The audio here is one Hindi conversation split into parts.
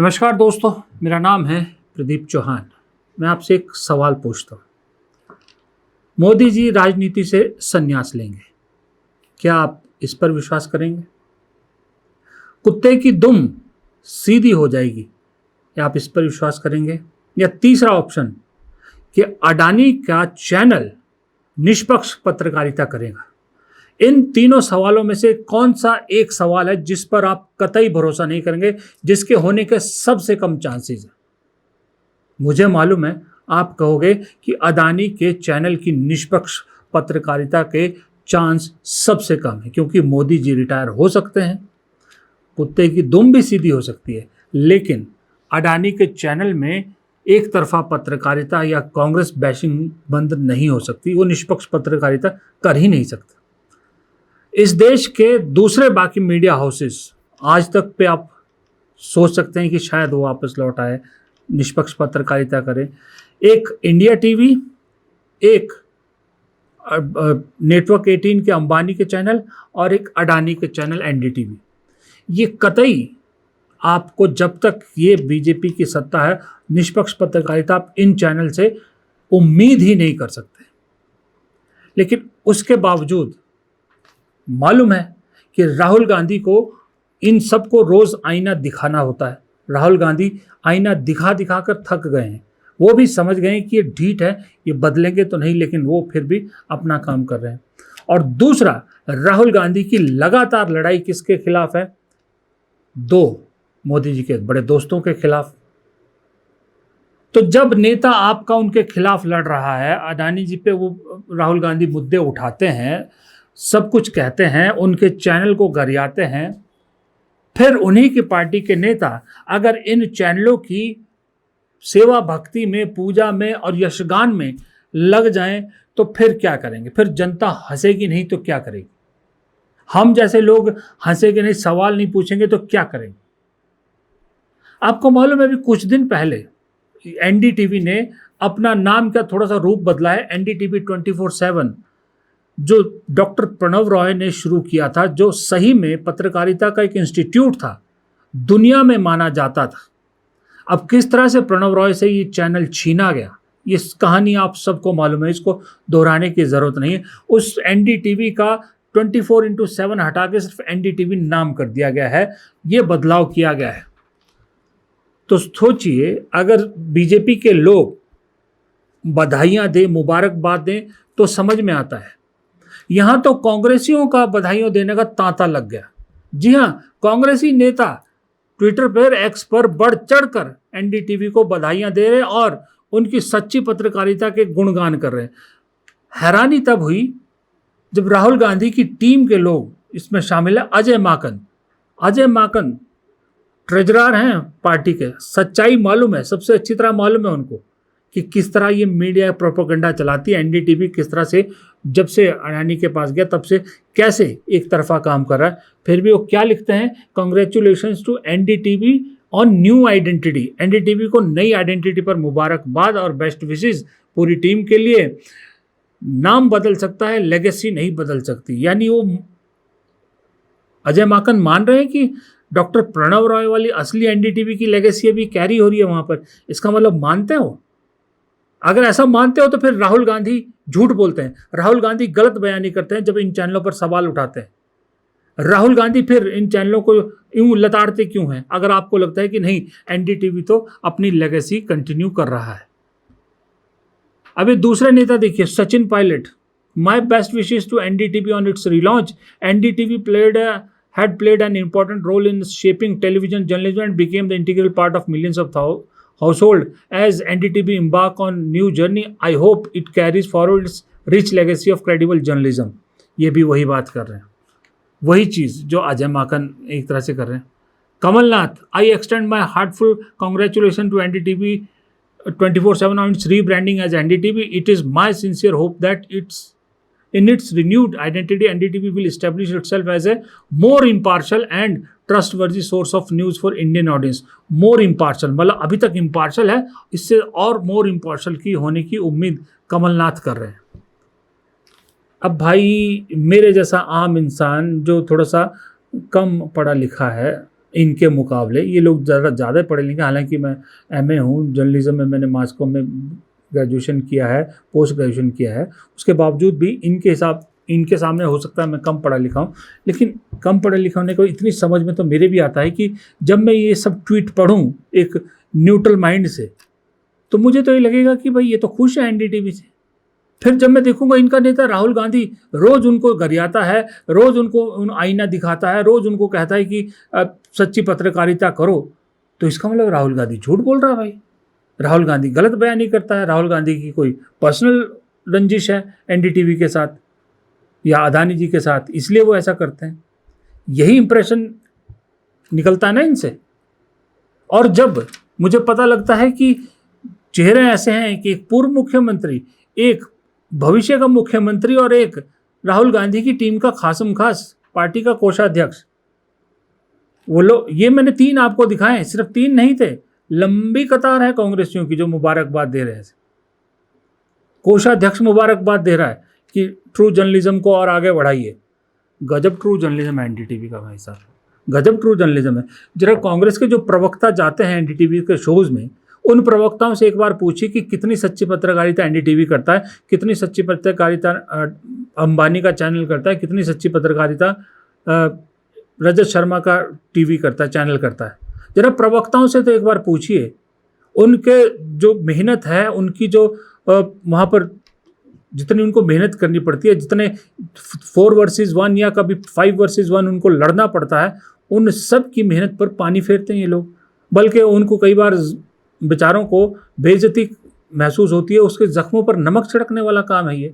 नमस्कार दोस्तों, मेरा नाम है प्रदीप चौहान। मैं आपसे एक सवाल पूछता हूँ। मोदी जी राजनीति से संन्यास लेंगे, क्या आप इस पर विश्वास करेंगे? कुत्ते की दुम सीधी हो जाएगी, क्या आप इस पर विश्वास करेंगे? या तीसरा ऑप्शन कि अडानी का चैनल निष्पक्ष पत्रकारिता करेगा। इन तीनों सवालों में से कौन सा एक सवाल है जिस पर आप कतई भरोसा नहीं करेंगे, जिसके होने के सबसे कम चांसेस हैं? मुझे मालूम है आप कहोगे कि अदानी के चैनल की निष्पक्ष पत्रकारिता के चांस सबसे कम है, क्योंकि मोदी जी रिटायर हो सकते हैं, कुत्ते की दुम भी सीधी हो सकती है, लेकिन अडानी के चैनल में एक तरफा पत्रकारिता या कांग्रेस बैशिंग बंद नहीं हो सकती। वो निष्पक्ष पत्रकारिता कर ही नहीं सकता। इस देश के दूसरे बाकी मीडिया हाउसेस आज तक पे आप सोच सकते हैं कि शायद वो वापस लौट आए, निष्पक्ष पत्रकारिता करें। एक इंडिया टीवी, एक नेटवर्क 18 के अंबानी के चैनल और एक अडानी के चैनल एनडीटीवी। ये कतई आपको, जब तक ये बीजेपी की सत्ता है, निष्पक्ष पत्रकारिता आप इन चैनल से उम्मीद ही नहीं कर सकते। लेकिन उसके बावजूद मालूम है कि राहुल गांधी को इन सबको रोज आईना दिखाना होता है। राहुल गांधी आईना दिखा दिखा कर थक गए हैं। वो भी समझ गए हैं कि ये ढीठ है, ये बदलेंगे तो नहीं, लेकिन वो फिर भी अपना काम कर रहे हैं। और दूसरा, राहुल गांधी की लगातार लड़ाई किसके खिलाफ है? दो मोदी जी के बड़े दोस्तों के खिलाफ। तो जब नेता आपका उनके खिलाफ लड़ रहा है, अडानी जी पे वो राहुल गांधी मुद्दे उठाते हैं, सब कुछ कहते हैं, उनके चैनल को गरियाते हैं, फिर उन्हीं की पार्टी के नेता अगर इन चैनलों की सेवा भक्ति में, पूजा में और यशगान में लग जाएं तो फिर क्या करेंगे? फिर जनता हंसेगी नहीं तो क्या करेगी? हम जैसे लोग हंसेंगे नहीं, सवाल नहीं पूछेंगे तो क्या करेंगे? आपको मालूम है अभी कुछ दिन पहले एनडीटीवी ने अपना नाम का थोड़ा सा रूप बदला है। एनडीटीवी 24/7 जो डॉक्टर प्रणव रॉय ने शुरू किया था, जो सही में पत्रकारिता का एक इंस्टीट्यूट था, दुनिया में माना जाता था। अब किस तरह से प्रणव रॉय से ये चैनल छीना गया, ये कहानी आप सबको मालूम है, इसको दोहराने की जरूरत नहीं है। उस एनडीटीवी का 24/7 हटा के सिर्फ एनडीटीवी नाम कर दिया गया है। ये बदलाव किया गया है। तो सोचिए, अगर बीजेपी के लोग बधाइयां दें, मुबारकबाद दें तो समझ में आता है। यहां तो कांग्रेसियों का बधाइयों देने का तांता लग गया। जी हां, कांग्रेसी नेता ट्विटर पर, एक्स पर बढ़ चढ़कर एनडीटीवी को बधाइयां दे रहे और उनकी सच्ची पत्रकारिता के गुणगान कर रहे हैं। हैरानी तब हुई जब राहुल गांधी की टीम के लोग, इसमें शामिल है अजय माकन ट्रेजरर हैं पार्टी के। सच्चाई मालूम है, सबसे अच्छी तरह मालूम है उनको कि किस तरह ये मीडिया प्रोपेगेंडा चलाती है। एनडीटीवी किस तरह से जब से अडानी के पास गया तब से कैसे एक तरफा काम कर रहा है। फिर भी वो क्या लिखते हैं? Congratulations to NDTV on new identity. NDTV को नई आइडेंटिटी पर मुबारकबाद और बेस्ट विशेस पूरी टीम के लिए। नाम बदल सकता है, लेगेसी नहीं बदल सकती। यानी वो अजय माकन मान रहे हैं कि डॉक्टर प्रणव रॉय वाली असली एनडीटीवी की लेगेसी अभी कैरी हो रही है वहां पर। इसका मतलब मानते हो? अगर ऐसा मानते हो तो फिर राहुल गांधी झूठ बोलते हैं, राहुल गांधी गलत बयानी करते हैं जब इन चैनलों पर सवाल उठाते हैं। राहुल गांधी फिर इन चैनलों को यूं लताड़ते क्यों हैं, अगर आपको लगता है कि नहीं एनडीटीवी तो अपनी लेगेसी कंटिन्यू कर रहा है? अभी दूसरे नेता देखिए, Sachin Pilot. My best wishes to NDTV on its relaunch. NDTV had played an important role in shaping television journalism and became the integral part of millions of households. As NDTV embark on new journey, I hope it carries forward its rich legacy of credible journalism. ये भी वही बात कर रहे हैं, वही चीज़ जो अजय माकन एक तरह से कर रहे हैं। Kamal Nath, I extend my heartful congratulations to NDTV 24/7 on its rebranding as NDTV. It is my sincere hope that in its renewed identity, NDTV will establish itself as a more impartial and trustworthy source of news for Indian audience. More impartial मतलब अभी तक impartial है, इससे और more impartial की होने की उम्मीद कमलनाथ कर रहे हैं। अब भाई मेरे जैसा आम इंसान जो थोड़ा सा कम पढ़ा लिखा है, इनके मुकाबले। ये लोग ज़रा ज़्यादा पढ़े लिखे, हालांकि मैं एमए हूँ जर्नलिज्म में, मैंने मास कॉम में ग्रेजुएशन किया है, पोस्ट ग्रेजुएशन किया है, उसके बावजूद भी इनके सामने हो सकता है मैं कम पढ़ा लिखा हूँ, लेकिन कम पढ़े लिखा होने को इतनी समझ में तो मेरे भी आता है कि जब मैं ये सब ट्वीट पढ़ूँ एक न्यूट्रल माइंड से, तो मुझे तो ये लगेगा कि भाई ये तो खुश है एनडीटीवी से। फिर जब मैं देखूंगा इनका नेता राहुल गांधी रोज उनको गरियाता है, रोज उनको आईना दिखाता है, रोज उनको कहता है कि सच्ची पत्रकारिता करो, तो इसका मतलब राहुल गांधी झूठ बोल रहा है भाई। राहुल गांधी गलत बयानी करता है, राहुल गांधी की कोई पर्सनल रंजिश है एनडीटीवी के साथ या अदानी जी के साथ, इसलिए वो ऐसा करते हैं। यही इंप्रेशन निकलता है ना इनसे। और जब मुझे पता लगता है कि चेहरे ऐसे हैं कि एक पूर्व मुख्यमंत्री, एक भविष्य का मुख्यमंत्री और एक राहुल गांधी की टीम का खासम खास पार्टी का कोषाध्यक्ष, वो लोग, ये मैंने 3 आपको दिखाए, सिर्फ 3 नहीं थे, लंबी कतार है कांग्रेसियों की जो मुबारकबाद दे रहे हैं। कोषाध्यक्ष मुबारकबाद दे रहा है कि ट्रू जर्नलिज्म को और आगे बढ़ाइए। गजब ट्रू जर्नलिज्म है एनडीटीवी का भाई साहब, गजब ट्रू जर्नलिज्म है। जरा कांग्रेस के जो प्रवक्ता जाते हैं एनडीटीवी के शोज में, उन प्रवक्ताओं से एक बार पूछिए कि कितनी सच्ची पत्रकारिता एनडीटीवी करता है, कितनी सच्ची पत्रकारिता अंबानी का चैनल करता है, कितनी सच्ची पत्रकारिता रजत शर्मा का टीवी करता है, चैनल करता है। जरा प्रवक्ताओं से तो एक बार पूछिए, उनके जो मेहनत है, उनकी जो वहाँ पर जितनी उनको मेहनत करनी पड़ती है, जितने 4 वर्सेस 1 या कभी 5 वर्सेस 1 उनको लड़ना पड़ता है, उन सब की मेहनत पर पानी फेरते हैं ये लोग। बल्कि उनको कई बार बेचारों को बेइज्जती महसूस होती है, उसके जख्मों पर नमक छिड़कने वाला काम है ये।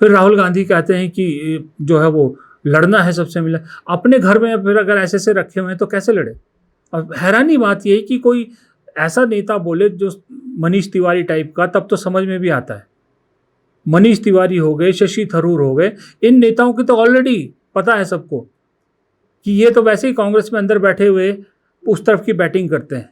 फिर राहुल गांधी कहते हैं कि जो है वो लड़ना है सबसे मिला। अपने घर में फिर अगर ऐसे से रखे हुए हैं तो कैसे लड़े। अब हैरानी बात यह है कि कोई ऐसा नेता बोले जो मनीष तिवारी टाइप का, तब तो समझ में भी आता है। मनीष तिवारी हो गए, शशि थरूर हो गए, इन नेताओं की तो ऑलरेडी पता है सबको कि ये तो वैसे ही कांग्रेस में अंदर बैठे हुए उस तरफ की बैटिंग करते हैं।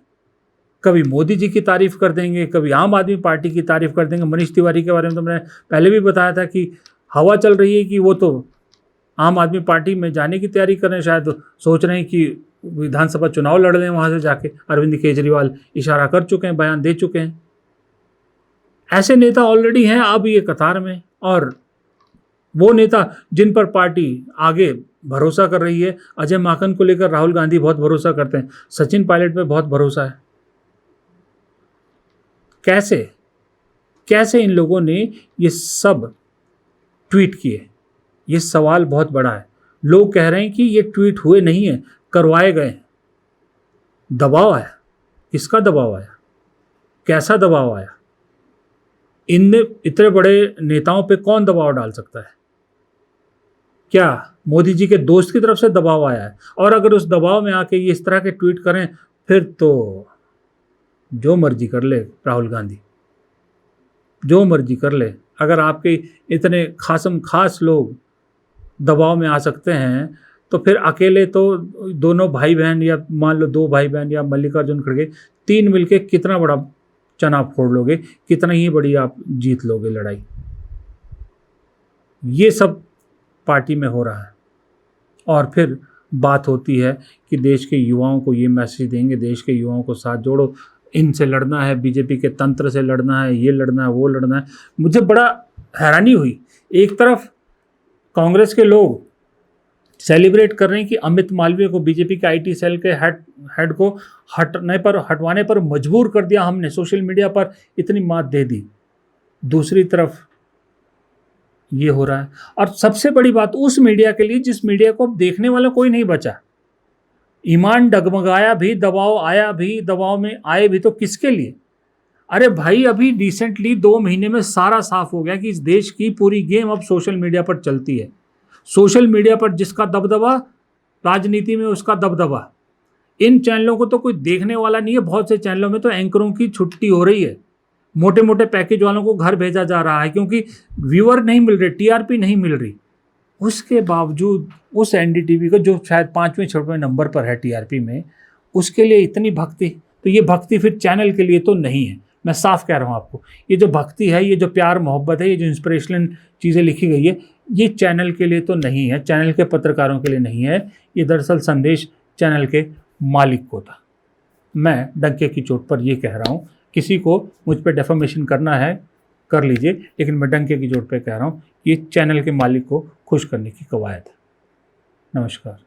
कभी मोदी जी की तारीफ कर देंगे, कभी आम आदमी पार्टी की तारीफ कर देंगे। मनीष तिवारी के बारे में तो मैंने पहले भी बताया था कि हवा चल रही है कि वो तो आम आदमी पार्टी में जाने की तैयारी कर रहे हैं, शायद सोच रहे हैं कि विधानसभा चुनाव लड़ लें वहाँ से जाके। अरविंद केजरीवाल इशारा कर चुके हैं, बयान दे चुके हैं। ऐसे नेता ऑलरेडी हैं अब ये कतार में। और वो नेता जिन पर पार्टी आगे भरोसा कर रही है, अजय माकन को लेकर राहुल गांधी बहुत भरोसा करते हैं, सचिन पायलट पे बहुत भरोसा है। कैसे इन लोगों ने ये सब ट्वीट किए, ये सवाल बहुत बड़ा है। लोग कह रहे हैं कि ये ट्वीट हुए नहीं है, करवाए गए हैं। दबाव आया, किसका दबाव आया, कैसा दबाव आया? इनने इतने बड़े नेताओं पे कौन दबाव डाल सकता है? क्या मोदी जी के दोस्त की तरफ से दबाव आया है? और अगर उस दबाव में आके ये इस तरह के ट्वीट करें, फिर तो जो मर्जी कर ले राहुल गांधी, जो मर्जी कर ले। अगर आपके इतने खासम खास लोग दबाव में आ सकते हैं, तो फिर अकेले तो दोनों भाई बहन, या मान लो 2 भाई बहन या मल्लिकार्जुन खड़गे, 3 मिलके कितना बड़ा चना फोड़ लोगे, कितना ही बड़ी आप जीत लोगे लड़ाई। ये सब पार्टी में हो रहा है। और फिर बात होती है कि देश के युवाओं को ये मैसेज देंगे, देश के युवाओं को साथ जोड़ो, इनसे लड़ना है, बीजेपी के तंत्र से लड़ना है, ये लड़ना है, वो लड़ना है। मुझे बड़ा हैरानी हुई, एक तरफ कांग्रेस के लोग सेलिब्रेट कर रहे हैं कि अमित मालवीय को, बीजेपी के आईटी सेल के हेड को हटवाने पर मजबूर कर दिया हमने, सोशल मीडिया पर इतनी मात दे दी। दूसरी तरफ ये हो रहा है। और सबसे बड़ी बात उस मीडिया के लिए जिस मीडिया को अब देखने वाला कोई नहीं बचा। ईमान डगमगाया भी, दबाव आया भी, दबाव में आए भी, तो किसके लिए? अरे भाई, अभी रिसेंटली 2 महीने में सारा साफ हो गया कि इस देश की पूरी गेम अब सोशल मीडिया पर चलती है। सोशल मीडिया पर जिसका दबदबा, राजनीति में उसका दबदबा। इन चैनलों को तो कोई देखने वाला नहीं है। बहुत से चैनलों में तो एंकरों की छुट्टी हो रही है, मोटे मोटे पैकेज वालों को घर भेजा जा रहा है, क्योंकि व्यूअर नहीं मिल रहे, टीआरपी नहीं मिल रही। उसके बावजूद उस एनडीटीवी को, जो शायद 5वें 6वें नंबर पर है टीआरपी में, उसके लिए इतनी भक्ति। तो ये भक्ति फिर चैनल के लिए तो नहीं है। मैं साफ कह रहा हूँ आपको, ये जो भक्ति है, ये जो प्यार मोहब्बत है, ये जो इंस्पिरेशनल चीज़ें लिखी गई है, ये चैनल के लिए तो नहीं है, चैनल के पत्रकारों के लिए नहीं है। ये दरअसल संदेश चैनल के मालिक को था। मैं डंके की चोट पर यह कह रहा हूँ, किसी को मुझ पर डेफामेशन करना है कर लीजिए, लेकिन मैं डंके की चोट पर कह रहा हूँ ये चैनल के मालिक को खुश करने की कवायद है। नमस्कार।